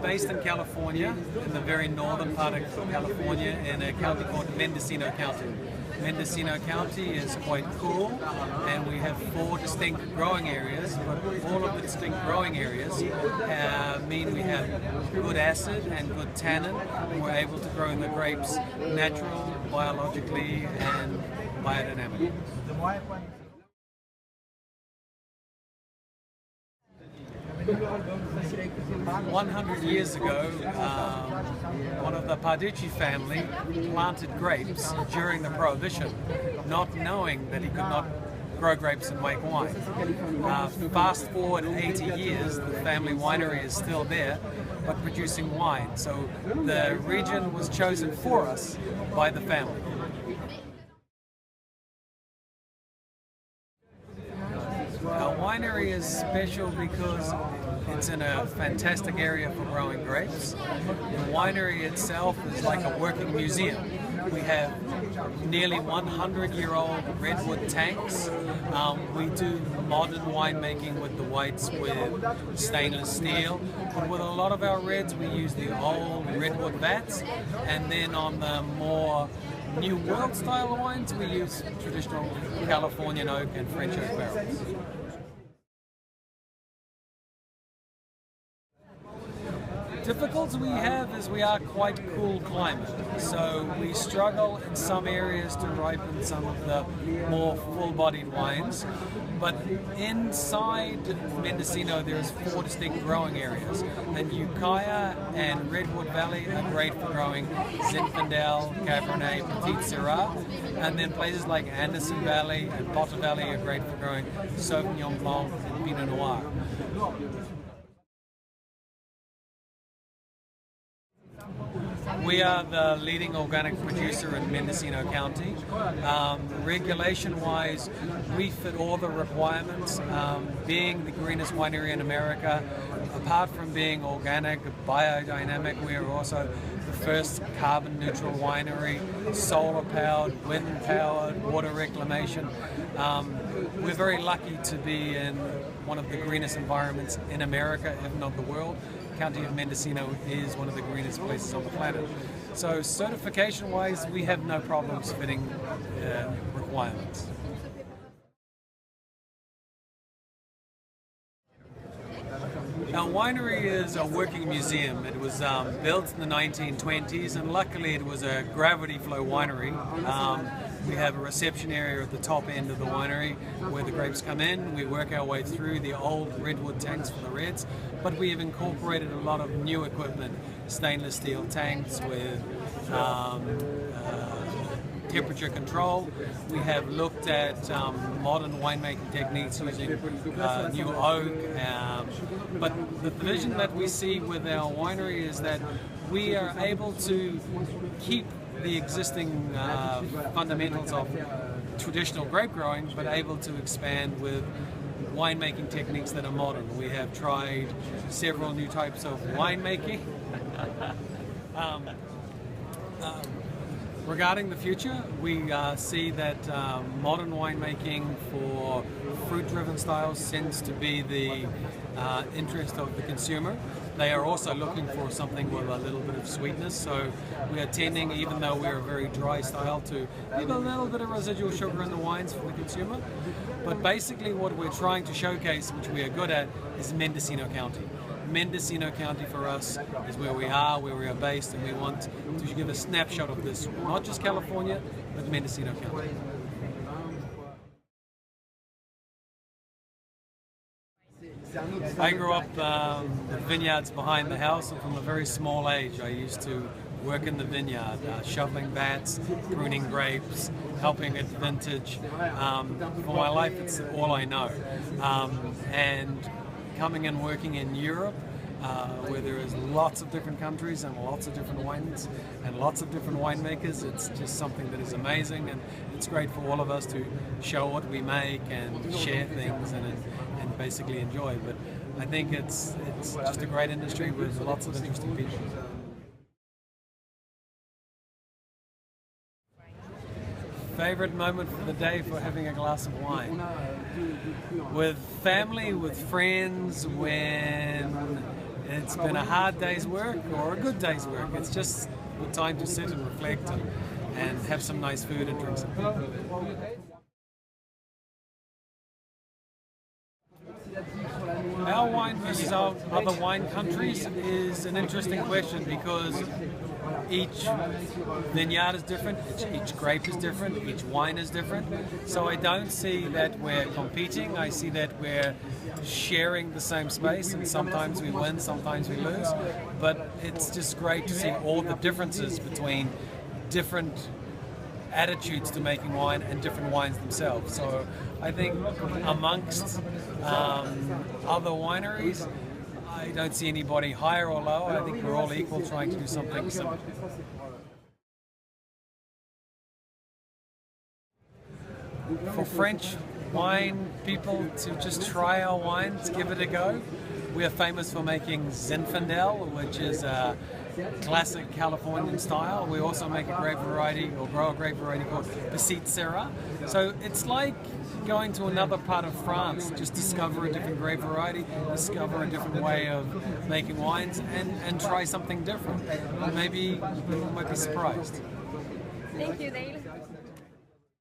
based in California, in the very northern part of California, in a county called Mendocino County. Mendocino County is quite cool, and we have 4 distinct growing areas, but all of the distinct growing areas mean we have good acid and good tannin, and we're able to grow the grapes natural, biologically, and biodynamically. 100 years ago, one of the Parducci family planted grapes during the Prohibition, not knowing that he could not grow grapes and make wine. Fast forward 80 years, the family winery is still there, but producing wine. So the region was chosen for us by the family. Our winery is special because it's in a fantastic area for growing grapes. The winery itself is like a working museum. We have nearly 100-year-old redwood tanks. We do modern winemaking with the whites with stainless steel. But with a lot of our reds, we use the old redwood vats. And then on the more New World style wines, we use traditional Californian oak and French oak barrels. Difficulty we have is we are quite cool climate, so we struggle in some areas to ripen some of the more full-bodied wines. But inside Mendocino, there's 4 distinct growing areas, and Ukiah and Redwood Valley are great for growing Zinfandel, Cabernet, Petit Syrah, and then places like Anderson Valley and Potter Valley are great for growing Sauvignon Blanc and Pinot Noir. We are the leading organic producer in Mendocino County. Regulation-wise, we fit all the requirements. Being the greenest winery in America, apart from being organic, biodynamic, we are also the first carbon-neutral winery, solar-powered, wind-powered, water reclamation. We're very lucky to be in one of the greenest environments in America, if not the world. The County of Mendocino is one of the greenest places on the planet. So certification-wise, we have no problems fitting requirements. Our winery is a working museum. It was built in the 1920s, and luckily it was a gravity flow winery. We have a reception area at the top end of the winery where the grapes come in. We work our way through the old redwood tanks for the reds, but we have incorporated a lot of new equipment, stainless steel tanks with temperature control. We have looked at modern winemaking techniques using new oak, but the vision that we see with our winery is that we are able to keep the existing fundamentals of traditional grape growing, but able to expand with winemaking techniques that are modern. We have tried several new types of winemaking. Regarding the future, we see that modern winemaking for fruit-driven styles tends to be the interest of the consumer. They are also looking for something with a little bit of sweetness, so we are tending, even though we're a very dry style, to leave a little bit of residual sugar in the wines for the consumer. But basically what we're trying to showcase, which we are good at, is Mendocino County. Mendocino County for us is where we are based, and we want to give a snapshot of this, not just California, but Mendocino County. I grew up with vineyards behind the house, and from a very small age I used to work in the vineyard, shoveling vats, pruning grapes, helping at vintage. For my life, it's all I know. And coming and working in Europe, where there is lots of different countries and lots of different wines and lots of different winemakers, it's just something that is amazing, and it's great for all of us to show what we make and share things and basically enjoy. But I think it's just a great industry with lots of interesting people. Favorite moment for the day for having a glass of wine? With family, with friends, when it's been a hard day's work or a good day's work. It's just the time to sit and reflect and have some nice food and drinks. Our wine versus our other wine countries is an interesting question because each vineyard is different, each grape is different, each wine is different. So I don't see that we're competing, I see that we're sharing the same space, and sometimes we win, sometimes we lose. But it's just great to see all the differences between different attitudes to making wine and different wines themselves. So I think amongst other wineries, I don't see anybody higher or lower. I think we're all equal, trying to do something similar. For French wine people to just try our wines, give it a go. We are famous for making Zinfandel, which is a classic Californian style. We also make a grape variety, or grow a grape variety called Petite Syrah. So it's like going to another part of France, just discover a different grape variety, discover a different way of making wines, and try something different. Maybe you might be surprised. Thank you, Dale.